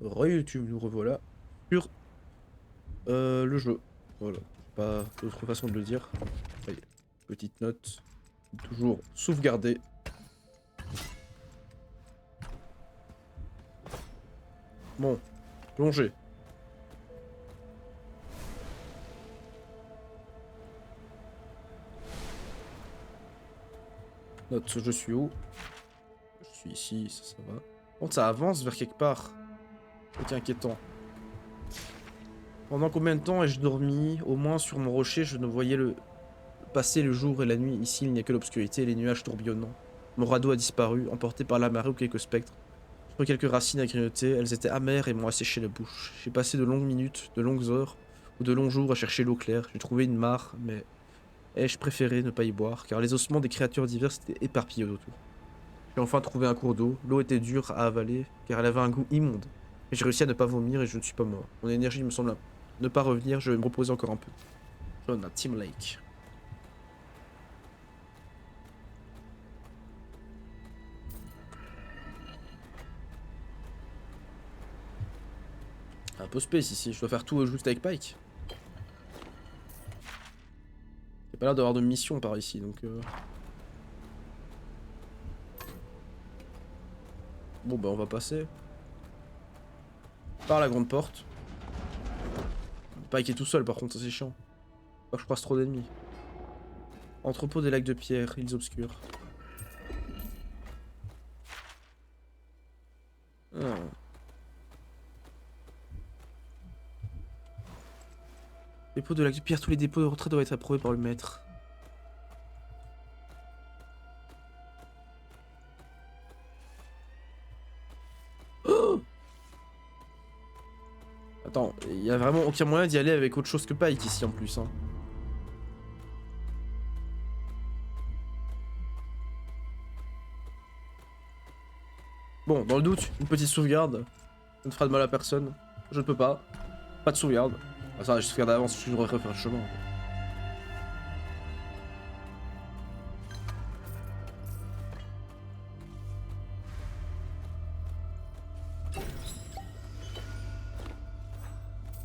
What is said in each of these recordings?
Re-YouTube, nous revoilà sur le jeu. Voilà, pas d'autre façon de le dire. Allez, petite note, toujours sauvegarder. Bon, plongée. Note, je suis où? Je suis ici, ça va. Par contre, ça avance vers quelque part. C'est inquiétant. Pendant combien de temps ai-je dormi? Au moins sur mon rocher, je ne voyais le passer le jour et la nuit. Ici, il n'y a que l'obscurité et les nuages tourbillonnants. Mon radeau a disparu, emporté par la marée ou quelques spectres. J'ai pris quelques racines à grignoter, elles étaient amères et m'ont asséché la bouche. J'ai passé de longues minutes, de longues heures, ou de longs jours à chercher l'eau claire. J'ai trouvé une mare, mais ai-je préféré ne pas y boire, car les ossements des créatures diverses étaient éparpillés autour. J'ai enfin trouvé un cours d'eau. L'eau était dure à avaler, car elle avait un goût immonde. Mais j'ai réussi à ne pas vomir et je ne suis pas mort. Mon énergie me semble ne pas revenir, je vais me reposer encore un peu. John à Team Lake. Un peu space ici, je dois faire tout juste avec Pike. Il n'y a pas l'air d'avoir de mission par ici, donc... Bon bah on va passer. Par la grande porte. Pike est tout seul par contre, ça c'est chiant. Pas que je croise trop d'ennemis. Entrepôt des lacs de pierre, îles obscures. Ah. Dépôt de lacs de pierre, tous les dépôts de retrait doivent être approuvés par le maître. Oh, attends, il y a vraiment aucun moyen d'y aller avec autre chose que Pike ici en plus. Hein. Bon, dans le doute, une petite sauvegarde. Ça ne fera de mal à personne. Je ne peux pas. Pas de sauvegarde. Ah ça, je sauvegarde d'avance, je devrais refaire le chemin.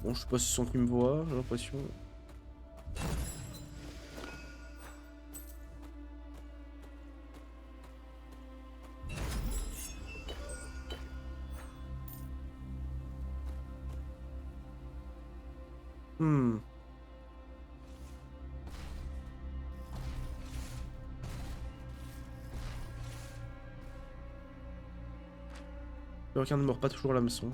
Bon, je sais pas si c'est son qui me voit, j'ai l'impression. Hmm. Le requin ne mord pas toujours l'hameçon.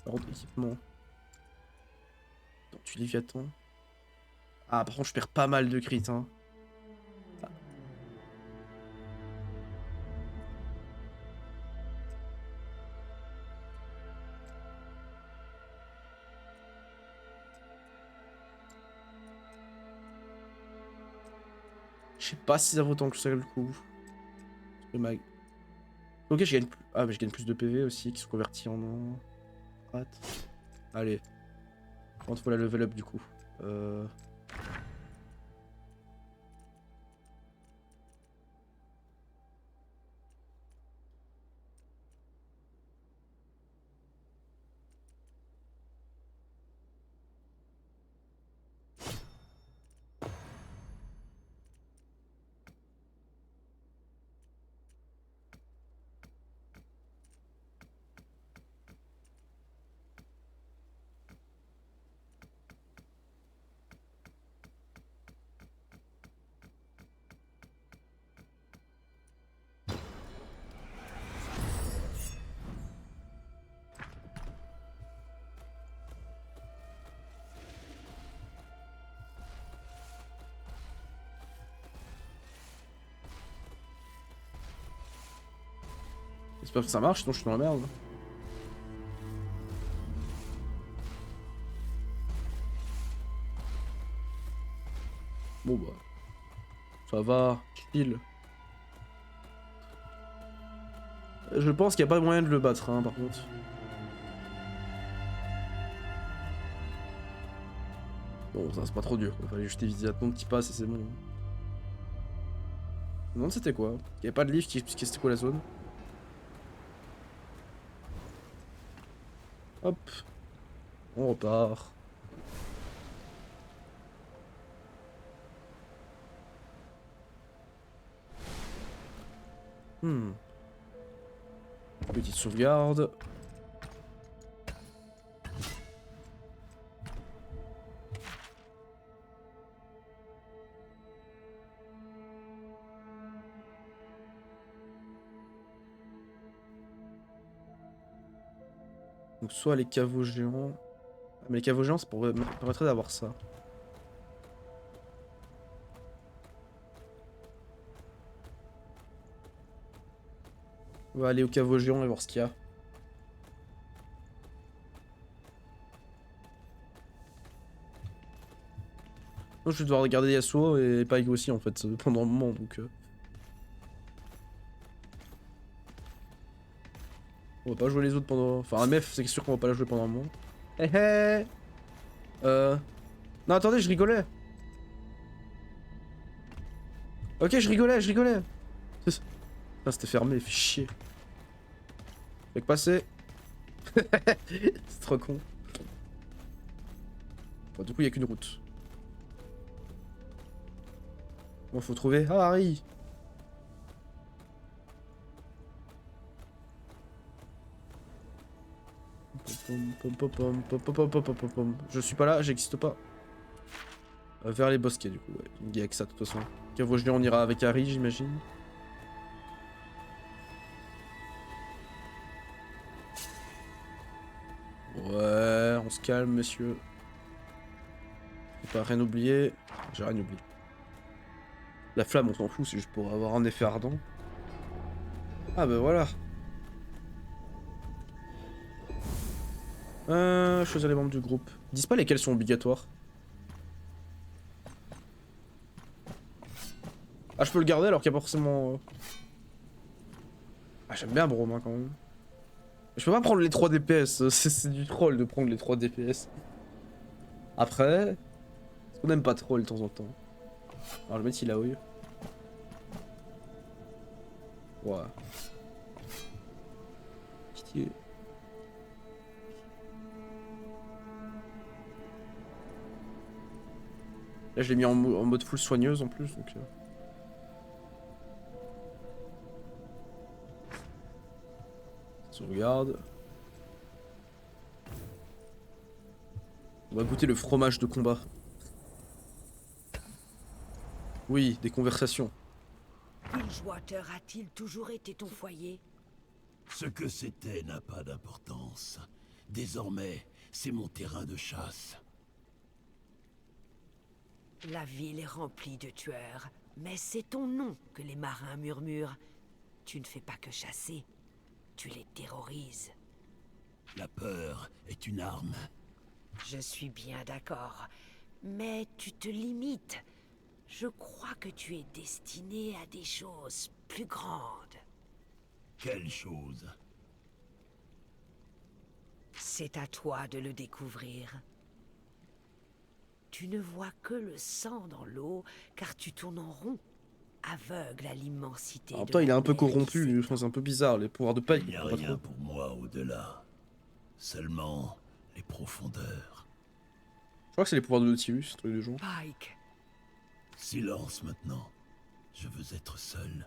Par contre, équipement. Attends, tu Léviathan. Ah, par contre, je perds pas mal de crit, hein. Je sais pas si ça vaut autant que ça le coup. Le mag. Ok, je gagne plus. Ah, mais je gagne plus de PV aussi qui se convertit en. Rat. Allez. Par contre, faut la level up du coup. Euh. J'espère que ça marche, sinon je suis dans la merde. Bon bah. Ça va, chill. Je pense qu'il n'y a pas moyen de le battre, hein, par contre. Bon, ça c'est pas trop dur, il fallait juste éviter ton qui passe et c'est bon. Je me demande c'était quoi. Il y avait pas de livre qui expliquait c'était quoi la zone. Hop. On repart. Petite sauvegarde. Donc soit les caveaux géants. Ah, mais les caveaux géants, ça permettrait d'avoir ça. On va aller au caveau géant et voir ce qu'il y a. Moi, je vais devoir regarder Yasuo et Pyke aussi en fait pendant un moment donc. On va pas jouer les autres pendant. Enfin, MF, c'est sûr qu'on va pas la jouer pendant un moment. Hé hé. Non, attendez, je rigolais. Ok, je rigolais. Ah, c'était fermé, fait chier. Fait que passer. C'est trop con. Bon, du coup, il y a qu'une route. Bon, faut trouver. Ah, Harry. Je suis pas là, j'existe pas. Vers les bosquets, du coup, ouais. Il y a que ça, de toute façon. Caveau géant, on ira avec Harry, j'imagine. Ouais, on se calme, messieurs. Faut pas rien oublier. J'ai rien oublié. La flamme, on s'en fout, c'est juste pour avoir un effet ardent. Ah bah voilà. Choisir les membres du groupe. Ils disent pas lesquels sont obligatoires. Ah, je peux le garder alors qu'il y a pas forcément... Ah, j'aime bien Brome, hein, quand même. Je peux pas prendre les 3 DPS, c'est du troll de prendre les 3 DPS. Après... On aime pas troll de temps en temps. Alors je vais mettre Ilaoi. Ouais. Pitié. Là je l'ai mis en mode full soigneuse en plus donc... Sauvegarde. On va goûter le fromage de combat. Oui, des conversations. Bilgewater a-t-il toujours été ton foyer? Ce que c'était n'a pas d'importance. Désormais, c'est mon terrain de chasse. La ville est remplie de tueurs, mais c'est ton nom que les marins murmurent. Tu ne fais pas que chasser, tu les terrorises. La peur est une arme. Je suis bien d'accord, mais tu te limites. Je crois que tu es destiné à des choses plus grandes. Quelle chose? C'est à toi de le découvrir. Tu ne vois que le sang dans l'eau, car tu tournes en rond, aveugle à l'immensité. En même de temps, il est la un peu mer qui corrompu, s'étend. c'est un peu bizarre, les pouvoirs de Pyke. Il n'y a pas rien trop. pour moi au-delà. Seulement les profondeurs. Je crois que c'est les pouvoirs de Nautilus, truc de jour. Pyke, Silence maintenant. Je veux être seul.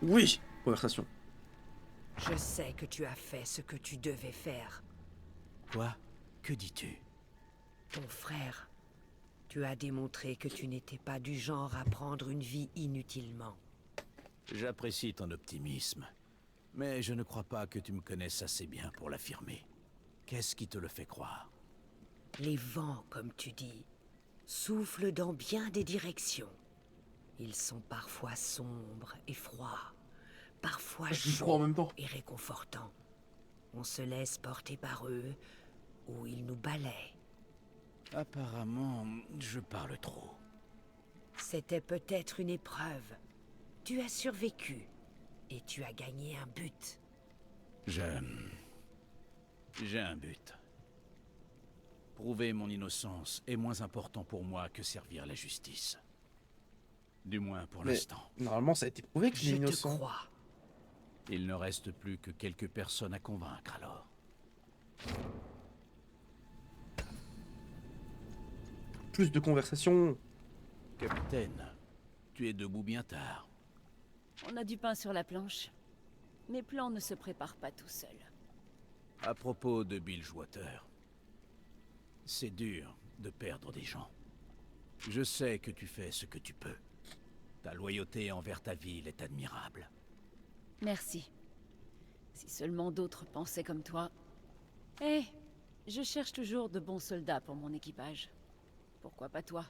Oui, conversation. je sais que tu as fait ce que tu devais faire. Quoi? Que dis-tu? Ton frère, tu as démontré que tu n'étais pas du genre à prendre une vie inutilement. J'apprécie ton optimisme, mais je ne crois pas que tu me connaisses assez bien pour l'affirmer. Qu'est-ce qui te le fait croire? Les vents, comme tu dis, soufflent dans bien des directions. Ils sont parfois sombres et froids, parfois chauds et réconfortants. On se laisse porter par eux, ou ils nous balaient. Apparemment, je parle trop. C'était peut-être une épreuve. Tu as survécu, et tu as gagné un but. J'ai un but. Prouver mon innocence est moins important pour moi que servir la justice. Du moins pour l'instant. Normalement, ça a été prouvé que tu es Je te innocent. crois. Il ne reste plus que quelques personnes à convaincre alors. Plus de conversation. Capitaine, tu es debout bien tard. On a du pain sur la planche. Mes plans ne se préparent pas tout seuls. À propos de Bilgewater, c'est dur de perdre des gens. Je sais que tu fais ce que tu peux. Ta loyauté envers ta ville est admirable. Merci. Si seulement d'autres pensaient comme toi. Eh, je cherche toujours de bons soldats pour mon équipage. Pourquoi pas toi?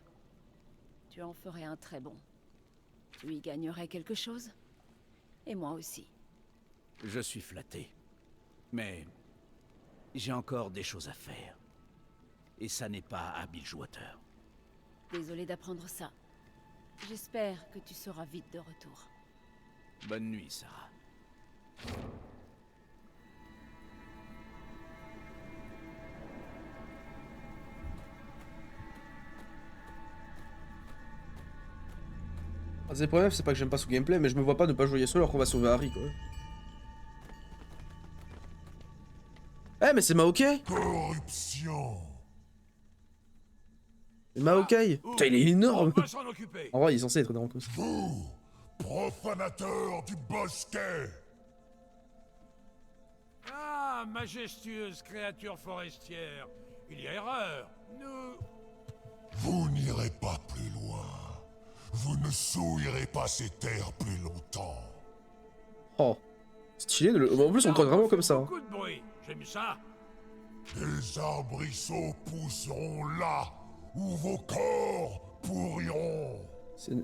Tu en ferais un très bon. Tu y gagnerais quelque chose? Et moi aussi. Je suis flatté. Mais j'ai encore des choses à faire. Et ça n'est pas à Bilgewater. Désolé d'apprendre ça. J'espère que tu seras vite de retour. Bonne nuit, Sarah. Le problème, c'est pas que j'aime pas ce gameplay, mais je me vois pas ne pas jouer seul alors qu'on va sauver Harry, quoi. Eh, mais c'est Maokai! Corruption. C'est Maokai! Putain, il est énorme! On va s'en occuper. En vrai, il est censé être énorme comme ça. Vous, profanateur du bosquet. Ah, majestueuse créature forestière, il y a erreur. Nous... Vous n'irez pas plus loin. Vous ne souillerez pas ces terres plus longtemps. Oh. Stylé de le... En plus, on croit vraiment comme ça. Hein. Beaucoup de bruit, j'aime ça. Les arbrisseaux pousseront là où vos corps pourriront.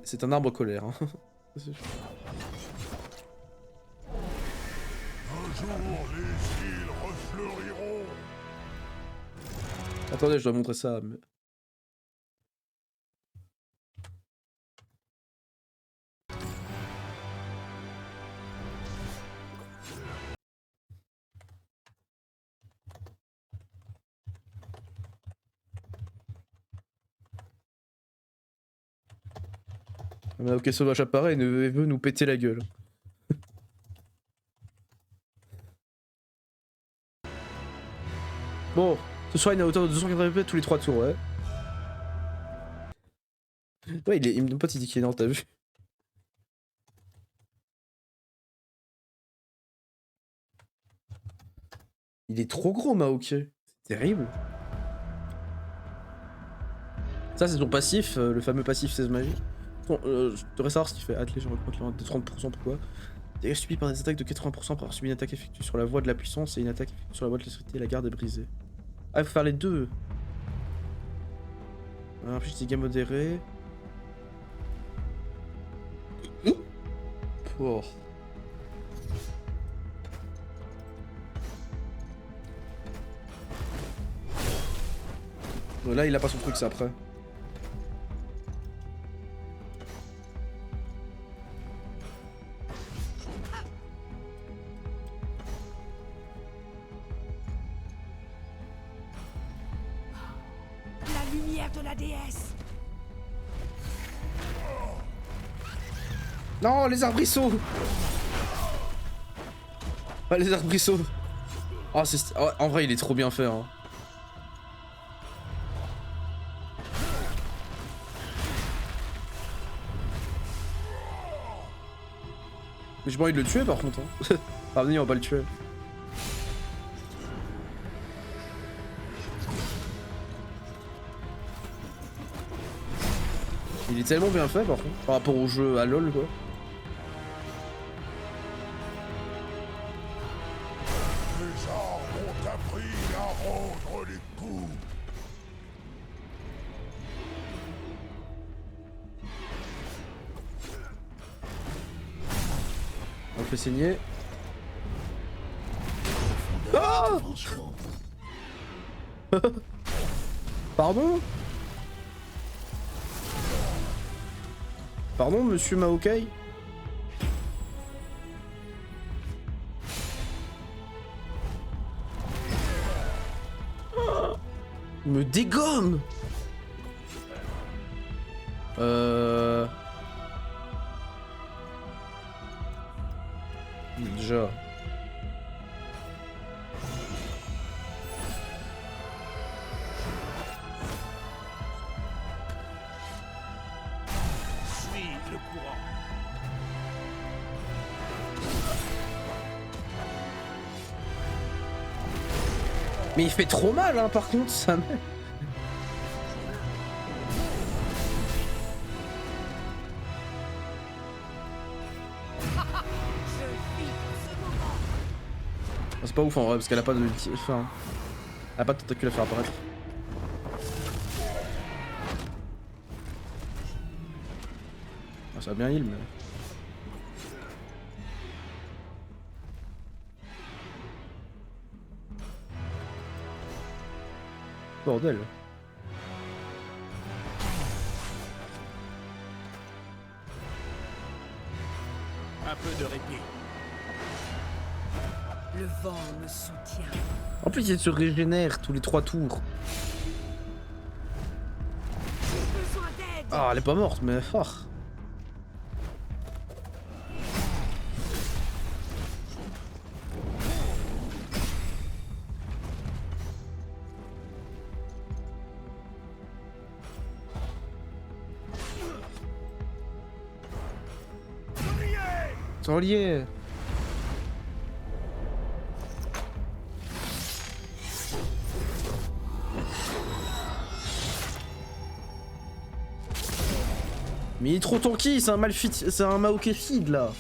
C'est un arbre colère. Hein. Un jour, les îles refleuriront. Attendez, je dois montrer ça. Mais... Mais ok, sauvage apparaît et veut nous péter la gueule. Bon, ce soir il est à hauteur de 280 pp tous les 3 tours, ouais. Ouais, il me pote, il dit qu'il est énorme, t'as vu? Il est trop gros, Maokai. C'est terrible. Ça, c'est ton passif, le fameux passif 16 magie. Bon, je devrais savoir ce qu'il fait. Attelé, je recrute de 30%, pourquoi? Dégâts subis par des attaques de 80% pour avoir subi une attaque effectuée sur la voie de la puissance et une attaque effectuée sur la voie de l'électricité, la garde est brisée. Ah, il faut faire les deux. Alors, puis dégâts modérés. Oh. Là, il a pas son truc, ça après. La lumière de la déesse. Non, les arbrisseaux. Ah, les arbrisseaux. Oh, en vrai, il est trop bien fait, hein. Mais j'ai pas envie de le tuer par contre. Hein. Ah, venez, on va pas le tuer. Il est tellement bien fait par contre, par rapport au jeu à LoL quoi. Les arbres ont appris à rendre les coups. On fait saigner. Ah Pardon? Pardon, monsieur Maokai? Il me dégomme. Déjà. Suis le courant. Mais il fait trop mal, hein, par contre, ça. C'est pas ouf en vrai, parce qu'elle a pas de. Enfin. Elle a pas de tentacule à faire apparaître. Ah, ça va bien heal, mais. Bordel. Un peu de répit. Le vent me soutient. En plus, il se régénère tous les 3 tours. J'ai besoin d'aide. Ah, elle est pas morte, mais fort. Sanglier. Mais il est trop tanky, c'est un Malfit, c'est un Maokai feed là.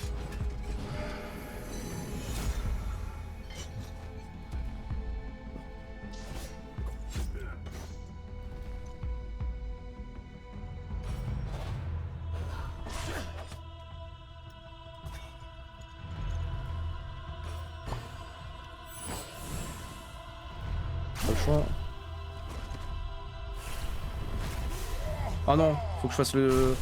Pas le choix. Ah non, faut que je fasse le...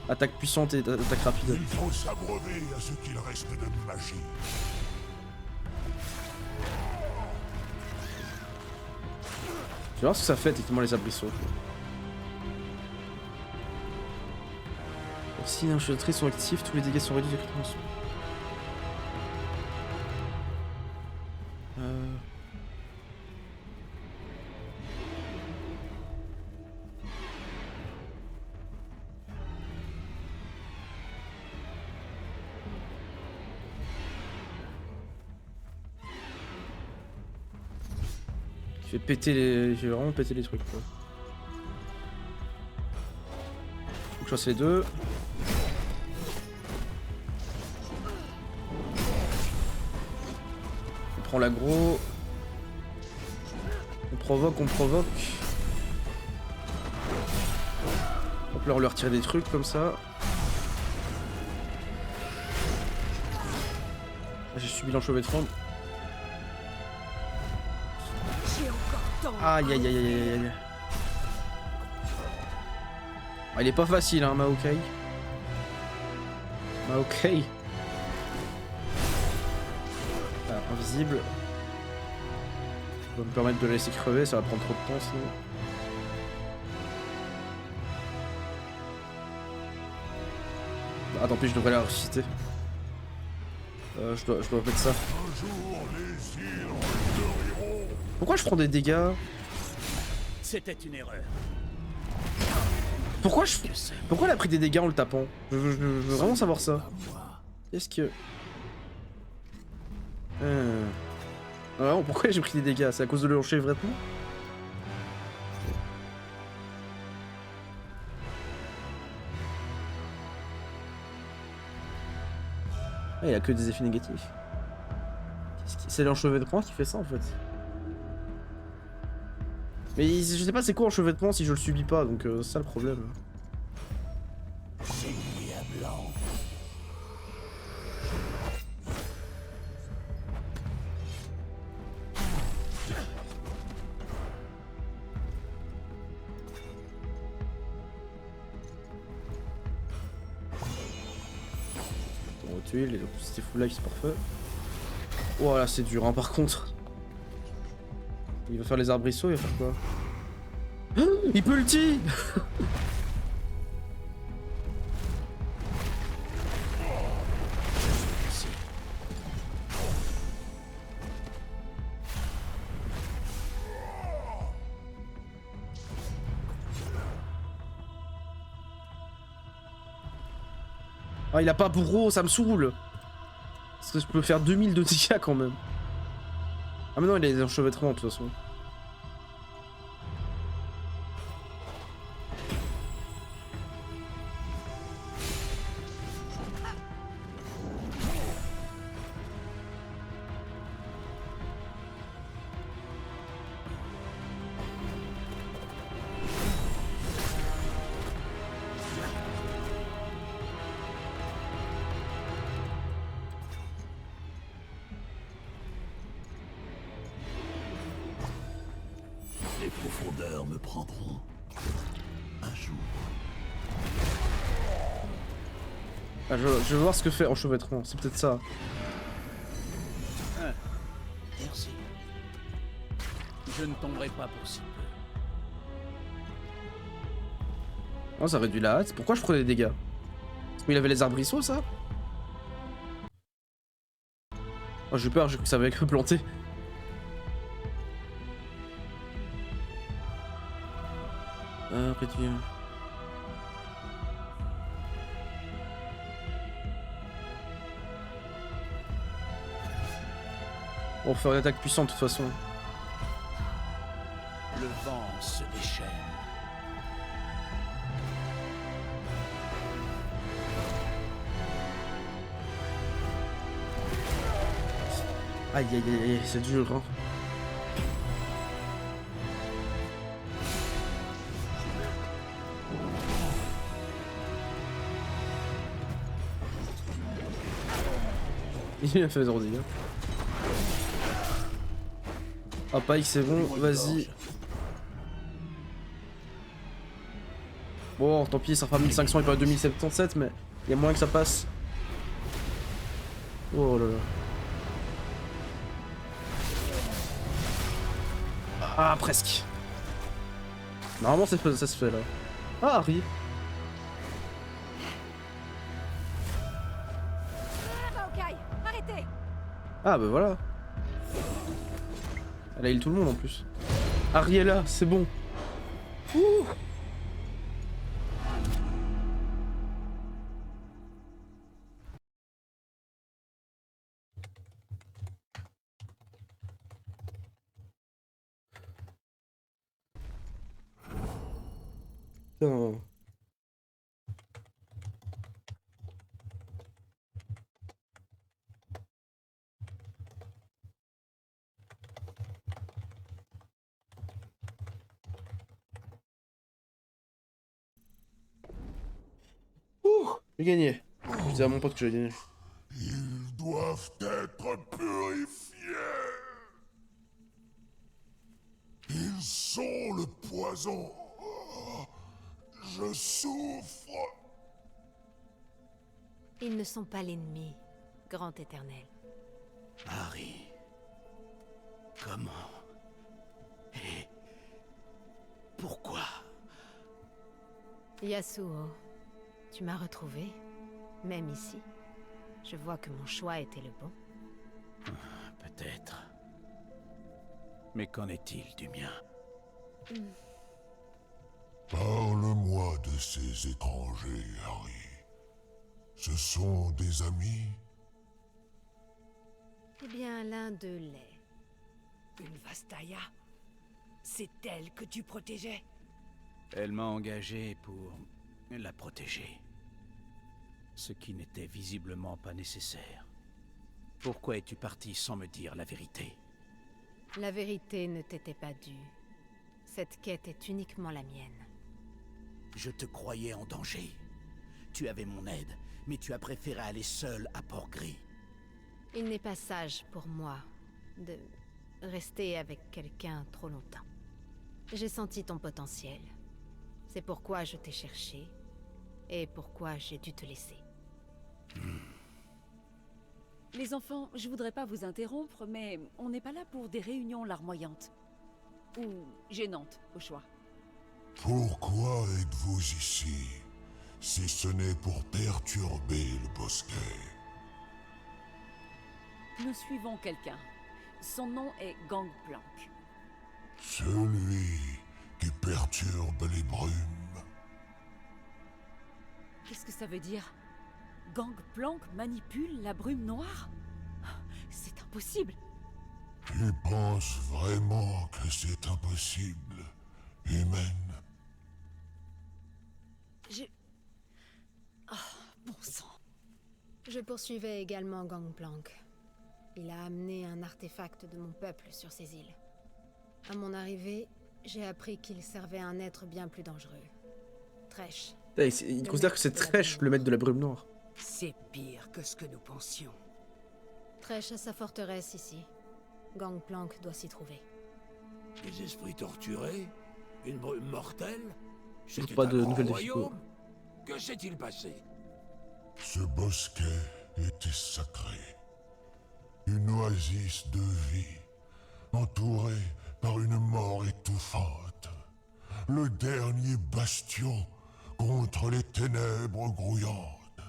Attaque puissante et attaque rapide. Il faut s'abreuver à ce qu'il reste de magie. Je vais voir ce que ça fait techniquement les abrisseaux. Si les enchanteries sont actifs, tous les dégâts sont réduits directement. Je vais péter les... Je vais vraiment péter les trucs quoi. Faut que je fasse les deux. On prend l'aggro. On provoque, on provoque. Hop là on leur tire des trucs comme ça. J'ai subi l'enchevêtrement. Aïe aïe aïe aïe aïe aïe. Ah, il est pas facile hein Maokai. Maokai. Ah, invisible. Ça va me permettre de le laisser crever, ça va prendre trop de temps sinon. Ah tant pis, je devrais la ressusciter. Je dois mettre ça. Pourquoi je prends des dégâts? C'était une erreur. Pourquoi elle a pris des dégâts en le tapant? Je veux vraiment savoir ça. Qu'est-ce que... Ah, pourquoi j'ai pris des dégâts? C'est à cause de l'enchevêtrement? Ah, il y a que des effets négatifs. C'est l'enchevêtrement qui fait ça en fait. Mais je sais pas c'est quoi l'enchevêtrement si je le subis pas, donc c'est ça le problème. Blanc. On va tuer les c'était full life, c'est parfait. Oh là c'est dur hein par contre. Il va faire les arbrisseaux, il va faire quoi? Il peut ulti. Ah, il a pas bourreau, ça me saoule. Parce que je peux faire 2000 de dégâts quand même. Ah mais non, il a des enchevêtrements de toute façon. Les profondeurs me prendront un jour. Ah, je veux voir ce que fait enchevêtrement, c'est peut-être ça. Merci. Je ne tomberai pas pour si peu. Oh, ça réduit la hâte. Pourquoi je prenais des dégâts? Parce qu'il avait les arbrisseaux, ça? Oh, j'ai eu peur, j'ai cru que ça avait que planter. Réduit. On va faire une attaque puissante de toute façon. Le vent se déchaîne. Aïe aïe aïe, aïe, c'est dur hein. Il a fait 0 dégâts. Ah Pike c'est bon, vas-y. Bon tant pis, ça fera 1500 et pas 2077 mais il y a moyen que ça passe. Oh là là. Ah presque. Normalement ça se fait là. Ah Harry. Ah bah voilà. Elle a heal tout le monde en plus. Harry est là, c'est bon. Ouh. Putain. J'ai gagné. Je disais à mon pote que j'ai gagné. Ils doivent être purifiés. Ils sont le poison. Je souffre. Ils ne sont pas l'ennemi, grand éternel. Harry. Comment? Et pourquoi? Yasuo, tu m'as retrouvé, même ici. Je vois que mon choix était le bon. Peut-être. Mais qu'en est-il du mien? Parle-moi de ces étrangers, Harry. Ce sont des amis? Eh bien, l'un d'eux l'est. Une Vastaya? C'est elle que tu protégeais? Elle m'a engagé pour la protéger. Ce qui n'était visiblement pas nécessaire. Pourquoi es-tu parti sans me dire la vérité? La vérité ne t'était pas due. Cette quête est uniquement la mienne. Je te croyais en danger. Tu avais mon aide, mais tu as préféré aller seul à Port-Gris. Il n'est pas sage pour moi de rester avec quelqu'un trop longtemps. J'ai senti ton potentiel. C'est pourquoi je t'ai cherché et pourquoi j'ai dû te laisser. Les enfants, je voudrais pas vous interrompre, mais on n'est pas là pour des réunions larmoyantes. Ou gênantes, au choix. Pourquoi êtes-vous ici, si ce n'est pour perturber le bosquet? Nous suivons quelqu'un. Son nom est Gangplank. Celui qui perturbe les brumes. Qu'est-ce que ça veut dire? Gangplank manipule la brume noire? C'est impossible. Tu penses vraiment que c'est impossible, humaine? Bon sang. Je poursuivais également Gangplank. Il a amené un artefact de mon peuple sur ces îles. À mon arrivée, j'ai appris qu'il servait un être bien plus dangereux. Thresh. Il considère que c'est Thresh, le maître de la brume noire. C'est pire que ce que nous pensions. Thresh a sa forteresse ici. Gangplank doit s'y trouver. Des esprits torturés? Une brume mortelle? Toujours pas de nouvelles de Fico. Que s'est-il passé? Ce bosquet était sacré. Une oasis de vie, entourée par une mort étouffante. Le dernier bastion contre les ténèbres grouillantes.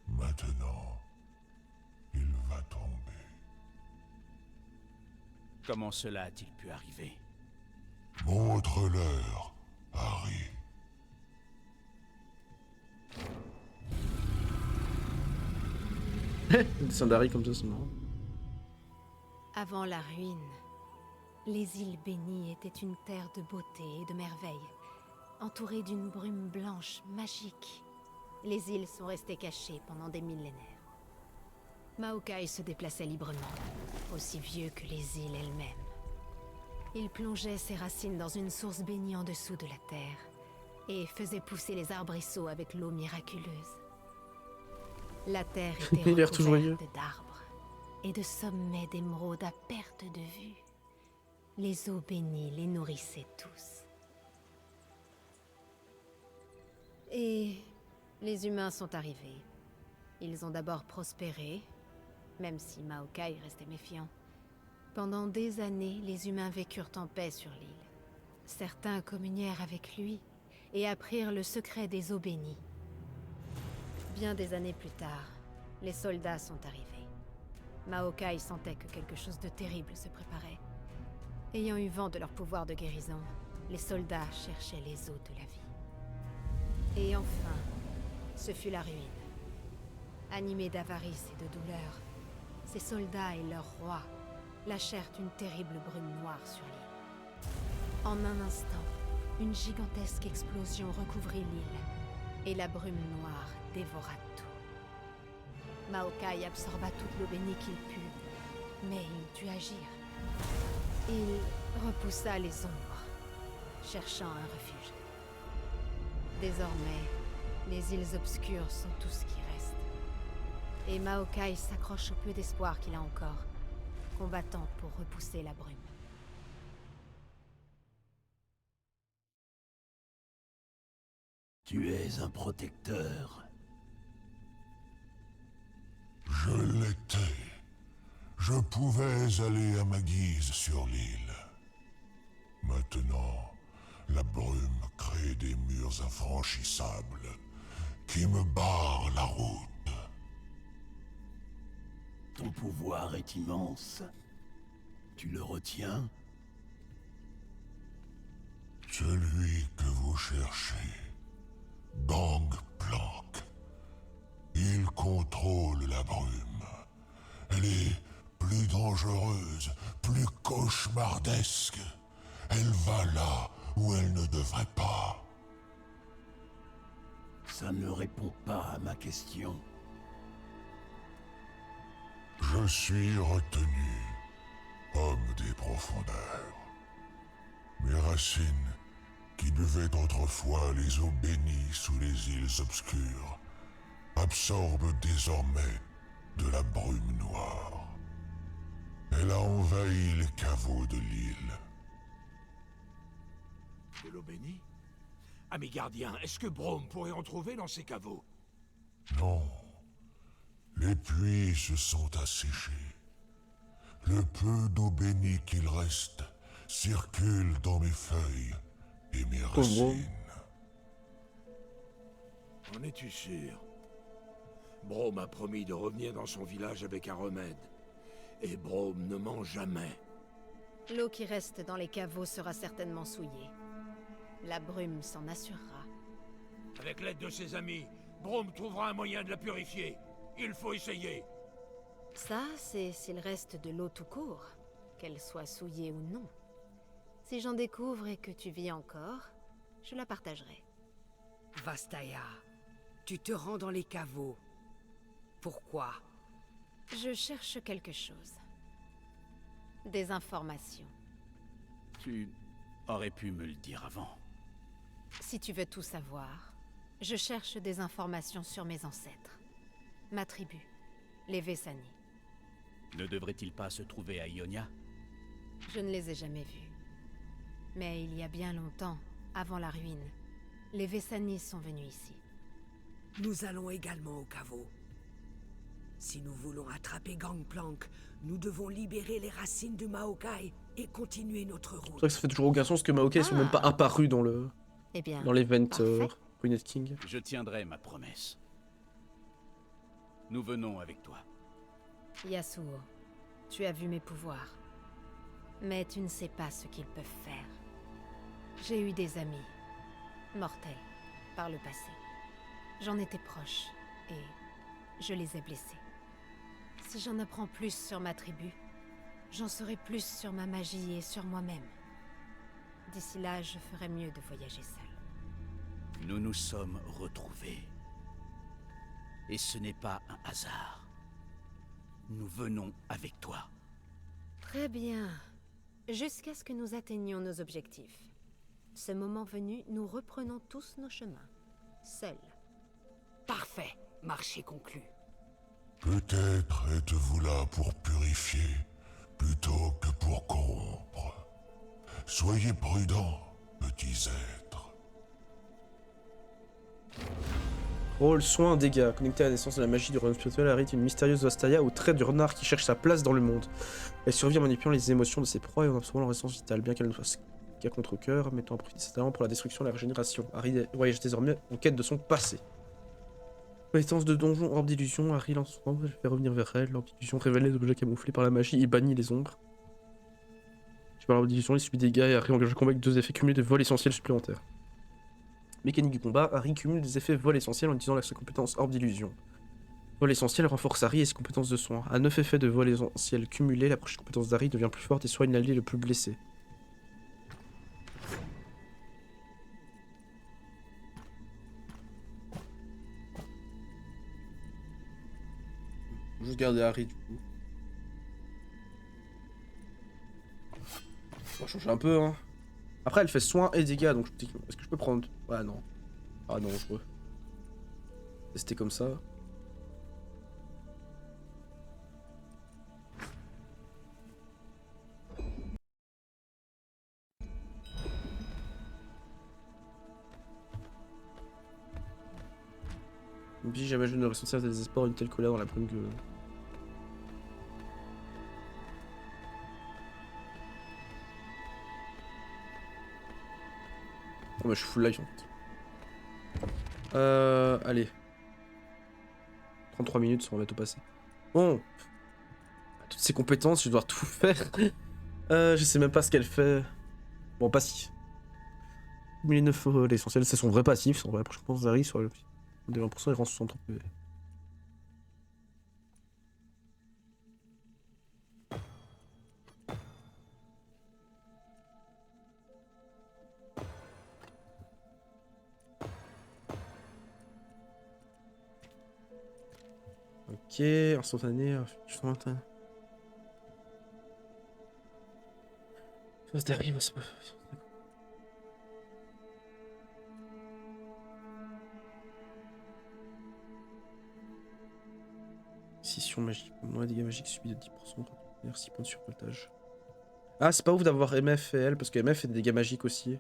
Maintenant, il va tomber. Comment cela a-t-il pu arriver? Montre-leur, Harry. Il descend d'Harry comme ça, c'est marrant. Avant la ruine, les îles bénies étaient une terre de beauté et de merveille, entourée d'une brume blanche magique. Les îles sont restées cachées pendant des millénaires. Maokai se déplaçait librement, aussi vieux que les îles elles-mêmes. Il plongeait ses racines dans une source bénie en dessous de la terre et faisait pousser les arbrisseaux avec l'eau miraculeuse. La terre était Il a l'air tout joyeux. recouverte d'arbres et de sommets d'émeraudes à perte de vue. Les eaux bénies les nourrissaient tous. Et les humains sont arrivés. Ils ont d'abord prospéré, même si Maokai restait méfiant. Pendant des années, les humains vécurent en paix sur l'île. Certains communièrent avec lui et apprirent le secret des eaux bénies. Bien des années plus tard, les soldats sont arrivés. Maokai sentait que quelque chose de terrible se préparait. Ayant eu vent de leur pouvoir de guérison, les soldats cherchaient les eaux de la vie. Et enfin, ce fut la ruine. Animés d'avarice et de douleur, ces soldats et leur roi lâchèrent une terrible brume noire sur l'île. En un instant, une gigantesque explosion recouvrit l'île, et la brume noire dévora tout. Maokai absorba toute l'eau bénie qu'il put, mais il dut agir. Il repoussa les ombres, cherchant un refuge. Désormais, les îles obscures sont tout ce qui reste. Et Maokai s'accroche au peu d'espoir qu'il a encore, combattant pour repousser la brume. Tu es un protecteur. Je l'étais. Je pouvais aller à ma guise sur l'île. Maintenant, la brume crée des murs infranchissables qui me barrent la route. Ton pouvoir est immense. Tu le retiens? Celui que vous cherchez, Gangplank. Il contrôle la brume. Elle est plus dangereuse, plus cauchemardesque. Elle va là où elle ne devrait pas. Ça ne répond pas à ma question. Je suis retenu, homme des profondeurs. Mes racines, qui buvaient autrefois les eaux bénies sous les îles obscures, absorbent désormais de la brume noire. Elle a envahi les caveaux de l'île. De l'eau bénie? Ami gardien, est-ce que Braum pourrait en trouver dans ces caveaux? Non. Les puits se sont asséchés. Le peu d'eau bénie qu'il reste circule dans mes feuilles et mes Pauvre Braum. racines. En es-tu sûr? Braum a promis de revenir dans son village avec un remède. Et Braum ne ment jamais. L'eau qui reste dans les caveaux sera certainement souillée. La brume s'en assurera. Avec l'aide de ses amis, Braum trouvera un moyen de la purifier. Il faut essayer. Ça, c'est s'il reste de l'eau tout court, qu'elle soit souillée ou non. Si j'en découvre et que tu vis encore, je la partagerai. Vastaya, tu te rends dans les caveaux. Pourquoi? Je cherche quelque chose. Des informations. Tu aurais pu me le dire avant. Si tu veux tout savoir, je cherche des informations sur mes ancêtres. Ma tribu, les Vessani. Ne devrait-il pas se trouver à Ionia? Je ne les ai jamais vus. Mais il y a bien longtemps, avant la ruine, les Vessani sont venus ici. Nous allons également au caveau. Si nous voulons attraper Gangplank, nous devons libérer les racines de Maokai et continuer notre C'est vrai route. que ça fait toujours aucun sens que Maokai sont même pas apparus dans le Eh bien, dans l'event parfait. Ruined King. Je tiendrai ma promesse. Nous venons avec toi. Yasuo, tu as vu mes pouvoirs. Mais tu ne sais pas ce qu'ils peuvent faire. J'ai eu des amis, mortels, par le passé. J'en étais proche, et je les ai blessés. Si j'en apprends plus sur ma tribu, j'en saurai plus sur ma magie et sur moi-même. D'ici là, je ferai mieux de voyager seul. Nous nous sommes retrouvés. Et ce n'est pas un hasard. Nous venons avec toi. Très bien. Jusqu'à ce que nous atteignions nos objectifs. Ce moment venu, nous reprenons tous nos chemins. Seuls. Parfait, marché conclu. Peut-être êtes-vous là pour purifier plutôt que pour corrompre. Soyez prudents, petits êtres. Rôle, soin, dégâts. Connecté à la naissance de la magie du royaume spirituel, Harit, une mystérieuse Vastaya au trait du renard qui cherche sa place dans le monde. Elle survit en manipulant les émotions de ses proies et en absorbant leur essence vitale, bien qu'elle ne soit qu'à contre-cœur, mettant à profit ses talents pour la destruction et la régénération. Harit voyage désormais en quête de son passé. Connaissance de donjon, orbe d'illusion, Harry lance son orbe, fait revenir vers elle. L'orbe d'illusion révèle les objets camouflés par la magie et bannit les ombres. Par l'orbe d'illusion, il subit des dégâts et Harry engage un combat avec 2 effets cumulés de vol essentiel supplémentaires. Mécanique du combat, Harry cumule des effets vol essentiel en utilisant sa compétence orbe d'illusion. Vol essentiel renforce Harry et ses compétences de soin. À 9 effets de vol essentiel cumulés, la prochaine compétence d'Harry devient plus forte et soigne l'allié le plus blessé. Juste garder Harry du coup. On va changer un peu hein. Après elle fait soin et dégâts donc est-ce que je peux prendre... Ouais non. Ah non je peux. Tester comme ça. Si jamais je ne ressentir des espoirs, une telle colère dans la brume que... Oh bah je suis full life en fait. Allez. 33 minutes, on va tout passer. Bon. Toutes ces compétences, je dois tout faire. Je sais même pas ce qu'elle fait. Bon, passif. 1009 l'essentiel, c'est son vrai passif, son vrai prochain pense d'Harry sur le... Des 20% il rend 63 PV. Ok, instantané, instantané. Face d'Harry, c'est pas... Scission magique. Moins dégâts magiques subis de 10%. Retenir 6 points de survoltage. Ah, c'est pas ouf d'avoir MF et elle, parce que MF fait des dégâts magiques aussi.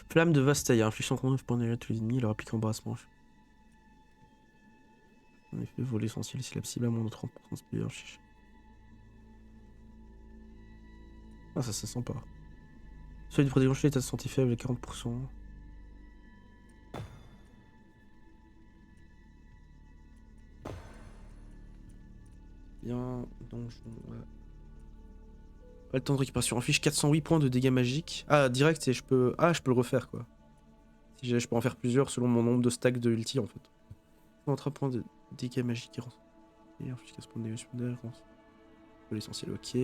Flamme de Vastaya, infliction contre 9 points de tous les ennemis, leur applique embrassement. En effet, vol essentiel si la cible a moins de 30% de speeder. Ah, ça c'est sympa. Seuil de protection chez l'état de santé faible, 40%. Bien, donc ouais. Pas le temps de récupération. Affiche 408 points de dégâts magiques. Ah, direct, et je peux. Ah, je peux le refaire quoi. Si je peux en faire plusieurs selon mon nombre de stacks de ulti en fait. 103 points de dégâts magiques. Et affiche 15 points de dégâts secondaires. L'essentiel, ok.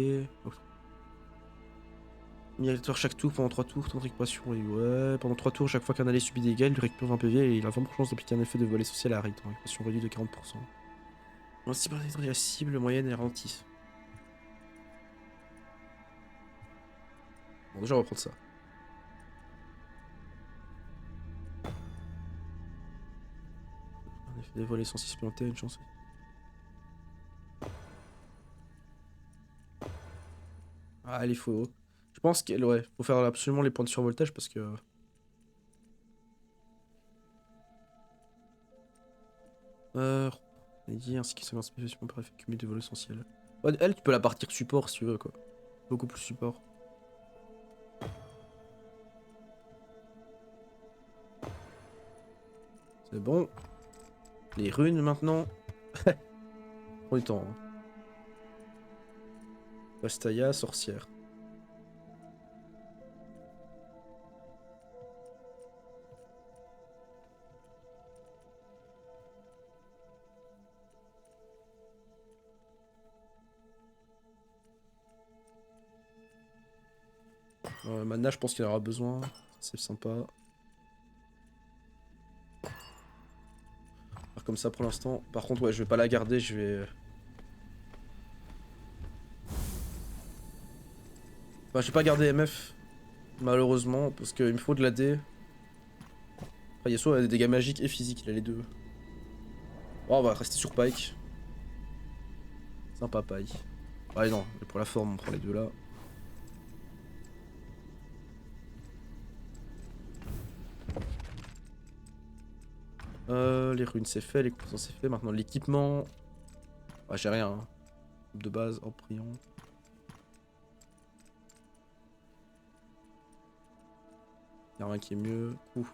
Miratoire chaque tour pendant 3 tours, temps de récupération. Et ouais, pendant 3 tours, chaque fois qu'un allié subit des dégâts, il lui récupère 20 PV et il a 20% de chance d'appliquer un effet de vol essentiel à Harry. Temps de récupération réduit de 40%. Bon, si par exemple la cible moyenne est ralentie. Bon, déjà, on va prendre ça. Un effet de vol essentiel supplémentaire, une chance. Ah, il faut. Je pense qu'il ouais, faut faire absolument les points de survoltage parce que. Ainsi que 50 spécifiques pour effet cumulé de vol essentiel. Ouais, elle, tu peux la partir support si tu veux quoi. Beaucoup plus support. C'est bon. Les runes maintenant. Prends du temps. Hein. Vastaya, sorcière. Mana, je pense qu'il en aura besoin. C'est sympa. Alors comme ça pour l'instant. Par contre, ouais, je vais pas la garder, je vais. Enfin, je vais pas garder MF. Malheureusement, parce qu'il me faut de l'AD. Après, Yasuo a des dégâts magiques et physiques, il a les deux. Oh, on va rester sur Pike. Sympa, Pike. Allez, non, pour la forme, on prend les deux là. Les runes c'est fait, les composants c'est fait. Maintenant l'équipement. Ah, j'ai rien. Hein. De base, oh prions. Y'a rien qui est mieux. Ouf.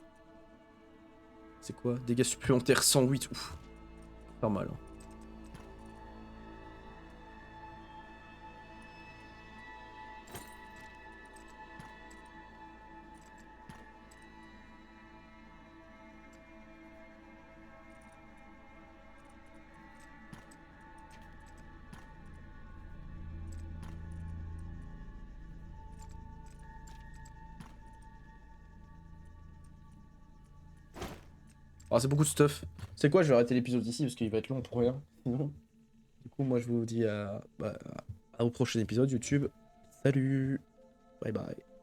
C'est quoi? Dégâts supplémentaires 108. Ouf. Pas mal. Hein. Ah, c'est beaucoup de stuff. C'est quoi, je vais arrêter l'épisode ici parce qu'il va être long pour rien. Sinon. Du coup, moi je vous dis à au prochain épisode YouTube. Salut. Bye bye.